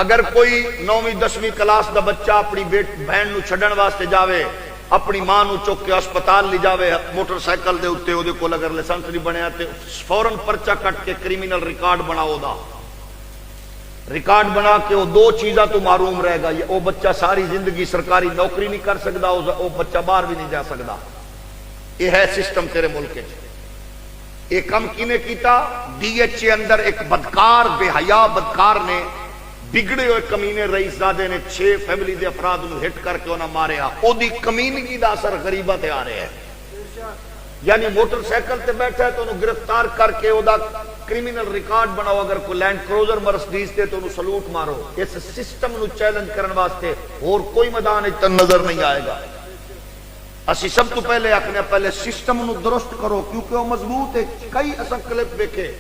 اگر کوئی 9ویں 10ویں class the بچہ اپنی بہن نو چھڈن واسطے جاوے، اپنی ماں نو چک کے ہسپتال لے جاوے، موٹر سائیکل دے اوتے اودے کول اگر لائسنس نہیں بنیا تے فوراً پرچہ کٹ کے کرمینل ریکارڈ بناؤ دا، ریکارڈ بنا کے وہ دو چیزاں تو معروم رہے گا، وہ بچہ ساری زندگی سرکاری نوکری نہیں کر سکتا، وہ بچہ باہر بھی نہیں جا سکتا۔ یہ ہے سسٹم تیرے ملک میں۔ یہ کم کینے کیتا؟ ڈی ایچ اے اندر ایک بدکار بے حیا بدکار نے، بگڑے ہوئے کمینے رئیس زادے نے 6 فیملی دے افراد نو ہٹ کر کے انہاں ماریا، او دی کمینگی دا اثر غریبہ تے آ رہے ہیں۔ یعنی موٹر سائیکل تے بیٹھا ہے تو انہوں گرفتار کر کے او دا کرمینل ریکارڈ بناؤ، اگر کوئی لینڈ کروزر مرسڈیز تے تو انہوں سلوٹ مارو۔ اس سسٹم نو چیلنج کرن واسطے اور کوئی میدان اتنا نظر نہیں آئے گا۔ اسی سب تو پہلے آکھنے پہلے سسٹم نو درست کرو، کیونکہ وہ مضبوط ہے۔ کئی اساں کلپ دیکھے،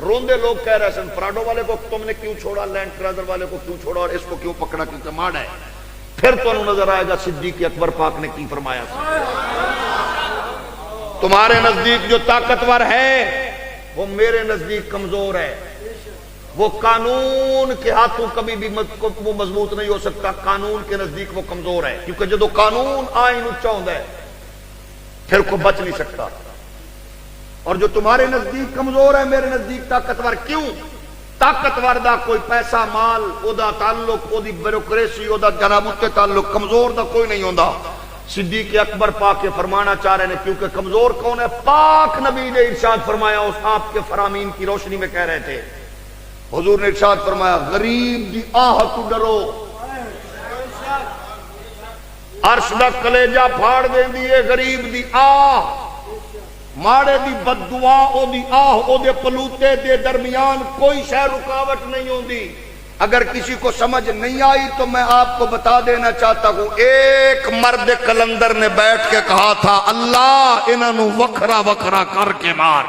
روندے لوگ کہہ رہے ہیں پراڈو والے کو تم نے کیوں چھوڑا، لینڈ کروزر والے کو کیوں چھوڑا، اور اس کو کیوں پکڑا، کیونکہ ماڑا ہے۔ پھر تو انہوں نظر آئے گا صدیق اکبر پاک نے کی فرمایا تھا۔ تمہارے نزدیک جو طاقتور ہے وہ میرے نزدیک کمزور ہے۔ وہ قانون کے ہاتھوں کبھی بھی وہ مضبوط نہیں ہو سکتا، قانون کے نزدیک وہ کمزور ہے، کیونکہ جدو قانون آئین اونچا ہوندا ہے پھر کوئی بچ نہیں سکتا۔ اور جو تمہارے نزدیک کمزور ہے میرے نزدیک طاقتور۔ کیوں؟ طاقتور دا کوئی پیسہ مال، او دا تعلق، او دی بیوروکریسی، او دا جنابت تعلق، کمزور دا کوئی نہیں ہوندا۔ صدیق اکبر پاک کے فرمانا چاہ رہے ہیں، کیونکہ کمزور کون ہے؟ پاک نبی نے ارشاد فرمایا، اس آپ کے فرامین کی روشنی میں کہہ رہے تھے، حضور نے ارشاد فرمایا غریب دی آہ تو ڈرو، عرش دا کلیجہ پھاڑ دیندی ہے غریب دی آہ، ماڑے دی بد دعا او دی آہ او دے پلوتے دے درمیان کوئی شے رکاوٹ نہیں ہوندی۔ اگر کسی کو سمجھ نہیں آئی تو میں آپ کو بتا دینا چاہتا ہوں، ایک مرد کلندر نے بیٹھ کے کہا تھا اللہ انہاں نو وکھرا وکھرا کر کے مار۔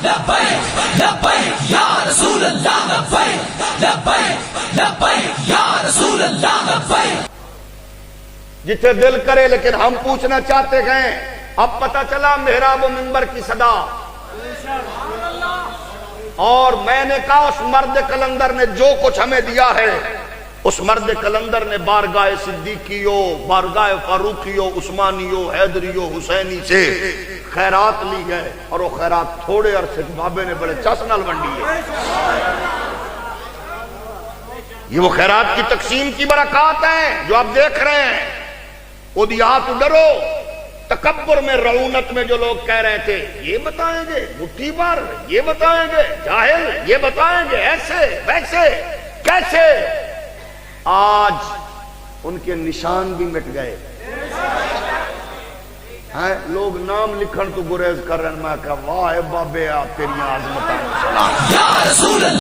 لبیک لبیک یا رسول اللہ، لبیک لبیک لبیک یا رسول اللہ، لبیک۔ جتنے دل کرے، لیکن ہم پوچھنا چاہتے گئے، اب پتہ چلا محراب و منبر کی صدا، اور میں نے کہا اس مرد کلندر نے جو کچھ ہمیں دیا ہے، اس مرد کلندر نے بارگاہ صدیقیو، بارگاہ فاروقیو، عثمانیو، حیدریو، حسینی سے خیرات لی گئے، اور وہ خیرات تھوڑے عرصے بابے نے بڑے چس نال ونڈی ہے۔ یہ وہ خیرات کی تقسیم کی برکات ہیں جو آپ دیکھ رہے ہیں۔ وہ دیا تو ڈرو۔ تکبر میں، رعونت میں جو لوگ کہہ رہے تھے یہ بتائیں گے مٹھی بھر، یہ بتائیں گے جاہل، یہ بتائیں گے ایسے ویسے کیسے، آج ان کے نشان بھی مٹ گئے ہیں۔ لوگ نام لکھن تو گریز کر رہے ہیں۔ میں کہا واہ بابے آپ تیری عظمت